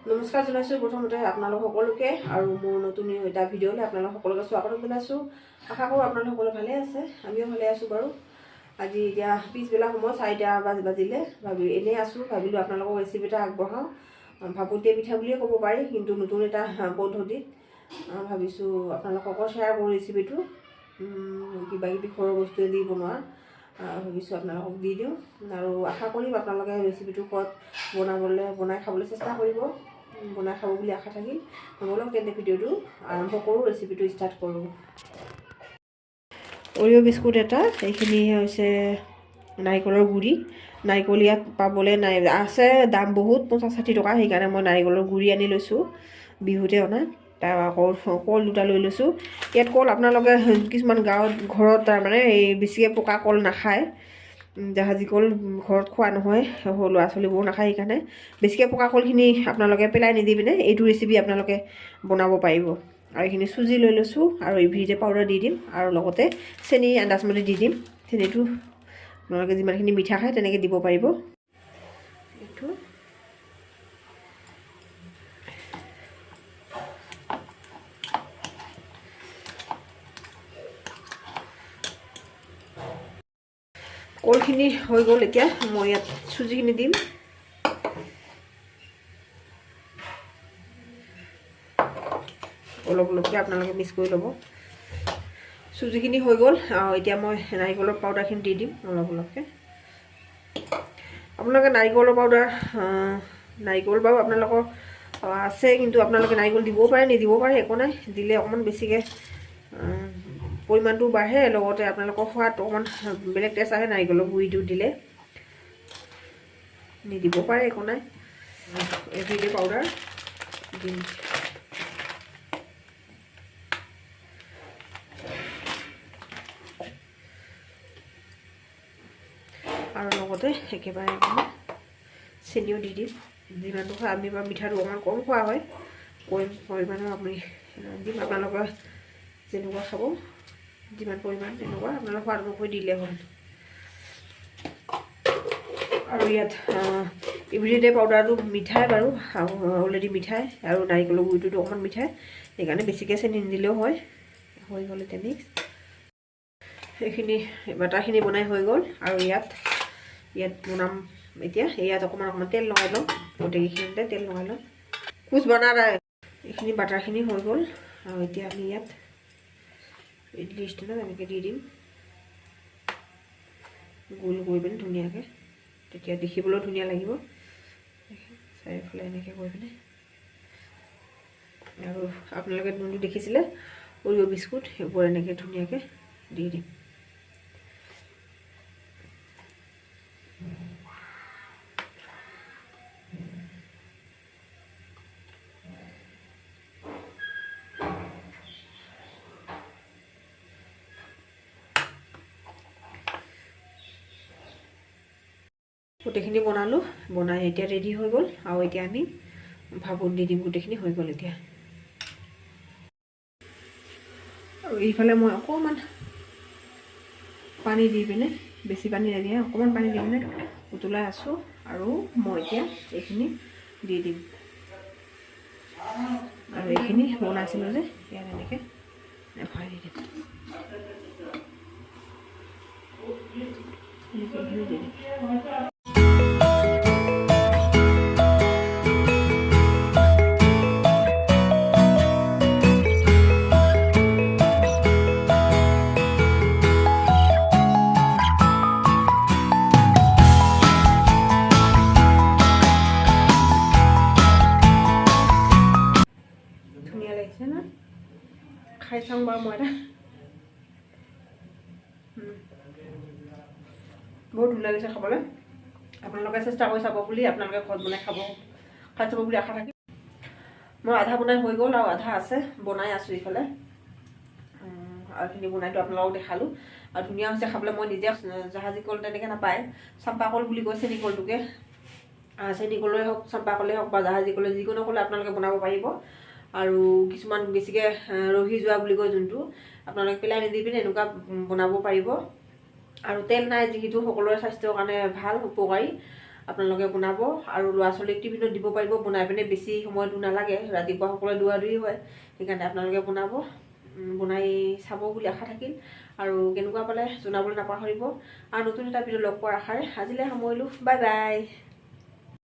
নমস্কাৰ জনাইছোঁ প্ৰথমতে আপোনালোক সকলোকে আৰু মোৰ নতুন এটা ভিডিঅ'লৈ আপোনালোক সকলোকে স্বাগতম জনাইছোঁ। আশা কৰোঁ আপোনালোক সকলো ভালে আছে, আমিও ভালে আছোঁ বাৰু। আজি এতিয়া পিছবেলা সময় 4টা বাজিলে, এনেই আছোঁ, ভাবিলোঁ আপোনালোকক ৰেচিপি এটা আগবঢ়াওঁ। ভাপতিয়া পিঠা বুলিয়ে ক'ব পাৰি, কিন্তু নতুন এটা পদ্ধতিত ভাবিছোঁ আপোনালোকক শ্বেয়াৰ কৰোঁ ৰেচিপিটো। কিবা কিবি ঘৰৰ বস্তুৱেদি বনোৱা ভাবিছোঁ আপোনালোকক দি দিওঁ, আৰু আশা কৰিম আপোনালোকে ৰেচিপিটো ক'ত বনাই খাবলৈ চেষ্টা কৰিব, বনাই খাব বুলি আশা থাকিল। বলক তেন্তে ভিডিঅ'টো আৰম্ভ কৰোঁ, ৰেচিপিটো ষ্টাৰ্ট কৰোঁ। অৰিঅ' বিস্কুট এটা, এইখিনি হৈছে নাৰিকলৰ গুড়ি। নাৰিকল ইয়াত পাবলৈ নাই, আছে দাম বহুত 50-60 টকা, সেইকাৰণে মই নাৰিকলৰ গুড়ি আনি লৈছোঁ, বিহুতে অনা। তাৰ আকৌ কল দুটা লৈ লৈছোঁ। ইয়াত কল আপোনালোকে কিছুমান গাঁৱত ঘৰত তাৰমানে এই বেছিকৈ পকা কল নাখায়, জাহাজী কল ঘৰত খোৱা নহয়, সৰু ল'ৰা ছোৱালীবোৰ নাখায়, সেইকাৰণে বেছিকৈ পকা কলখিনি আপোনালোকে পেলাই নিদি পিনে এইটো ৰেচিপি আপোনালোকে বনাব পাৰিব। আৰু এইখিনি চুজি লৈ লৈছোঁ, আৰু ইভিৰিটে পাউডাৰ দি দিম, আৰু লগতে চেনি আন্দাজমতে দি দিম। চেনিটো আপোনালোকে যিমানখিনি মিঠা খায় তেনেকৈ দিব পাৰিব। এইটো কলখিনি হৈ গ'ল, এতিয়া মই ইয়াত চুজিখিনি দিম। অলপ অলপকৈ আপোনালোকে মিক্স কৰি ল'ব। চুজিখিনি হৈ গ'ল, এতিয়া মই নাৰিকলৰ পাউডাৰখিনি দি দিম অলপ অলপকৈ। আপোনালোকে নাৰিকলৰ পাউডাৰ, নাৰিকল বাৰু আপোনালোকৰ আছে, কিন্তু আপোনালোকে নাৰিকল দিবও পাৰে, নিদিবও পাৰে, একো নাই। দিলে অকণমান বেছিকৈ পৰিমাণটো বাঢ়ে, লগতে আপোনালোকৰ সোৱাদ অকণমান বেলেগ টেষ্ট আহে নাৰিকলৰ গুড়িটো দিলে। নিদিব পাৰে, একো নাই। এভিৰিডে পাউডাৰ দিম। আৰু লগতে একেবাৰে অকণমান চেনিও দি দিম, যিমানটো হয়। আমি বাৰু মিঠাটো অকণমান কম খোৱা হয়, কম পৰিমাণৰ আপুনি দিম। আপোনালোকে যেনেকুৱা খাব, যিমান পৰিমাণ তেনেকুৱা আপোনালোকৰ সোৱাদ অনুসৰি দিলে হ'ল। আৰু ইয়াত ইভিৰিটে পাউডাৰটো মিঠাই বাৰু, অলৰেডি মিঠাই, আৰু নাৰিকলৰ গুড়িটোতো অকণমান মিঠাই, সেইকাৰণে বেছিকৈ চেনি নিদিলেও হয়। হৈ গ'ল এতিয়া মিক্স। সেইখিনি বাটাৰখিনি বনাই হৈ গ'ল, আৰু ইয়াত বনাম এতিয়া। ইয়াত অকণমান তেল লগাই লওঁ, গোটেইখিনিতে তেল লগাই লওঁ। কুচ বনা নাই, এইখিনি বাটাৰখিনি হৈ গ'ল, আৰু এতিয়া আমি ইয়াত ইডলি ষ্টেণ্ডত এনেকৈ দি দিম, গোল কৰি পিনে ধুনীয়াকৈ, তেতিয়া দেখিবলৈও ধুনীয়া লাগিব। চাৰিওফালে এনেকৈ কৰি পিনে, আৰু আপোনালোকে যোনটো দেখিছিলে অৰিঅ' বিস্কুট, সেইবোৰ এনেকৈ ধুনীয়াকৈ দি দিম। গোটেইখিনি বনালোঁ, বনাই এতিয়া ৰেডি হৈ গ'ল, আৰু এতিয়া আমি ভাপত দি দিম। গোটেইখিনি হৈ গ'ল এতিয়া। আৰু এইফালে মই অকণমান পানী দি পিনে, বেছি পানী নিদিয়ে, অকণমান পানী দি পিনে উতলাই আছোঁ, আৰু মই এতিয়া এইখিনি দি দিম। আৰু এইখিনি বনাইছিলোঁ যে, ইয়াত এনেকৈ ভৰাই দি দিম। এইখিনি দি দিম। খাই চাওঁ বাৰু মই এটা, বহুত ধুনীয়া লাগিছে খাবলৈ। আপোনালোকে চেষ্টা কৰি চাব বুলি, আপোনালোকে ঘৰত বনাই খাই চাব বুলি আশা থাকিল। মই আধা বনাই হৈ গ'ল, আৰু আধা আছে, বনাই আছোঁ ইফালে। আৰু এইখিনি বনাইতো আপোনালোকক দেখালোঁ, আৰু ধুনীয়া হৈছে খাবলৈ। মই নিজে জাহাজী কল তেনেকৈ নাপায়, চাম্পা কল বুলি কয় চেনি কলটোকে। চেনি কলেই হওক, চাম্পা কলেই হওক, বা জাহাজী কলে, যিকোনো কলে আপোনালোকে বনাব পাৰিব। আৰু কিছুমান বেছিকৈ ৰহি যোৱা বুলি কয় যোনটো, আপোনালোকে পেলাই নিদি পিনে এনেকুৱা বনাব পাৰিব। আৰু তেল নাই, যিহেতু সকলোৰে স্বাস্থ্যৰ কাৰণে ভাল, উপকাৰী। আপোনালোকে বনাব আৰু ল'ৰা ছোৱালীক টিফিনত দিব পাৰিব বনাই পিনে, বেছি সময়টো নালাগে, ৰাতিপুৱা সকলোৱে দৌৰা-দৌৰি হয়, সেইকাৰণে আপোনালোকে বনাব, বনাই চাব বুলি আশা থাকিল। আৰু কেনেকুৱা পালে জনাবলৈ নাপাহৰিব। আৰু নতুন এটা ভিডিঅ' লগ পোৱাৰ আশাৰে আজিলৈ সামৰিলোঁ। Bye bye.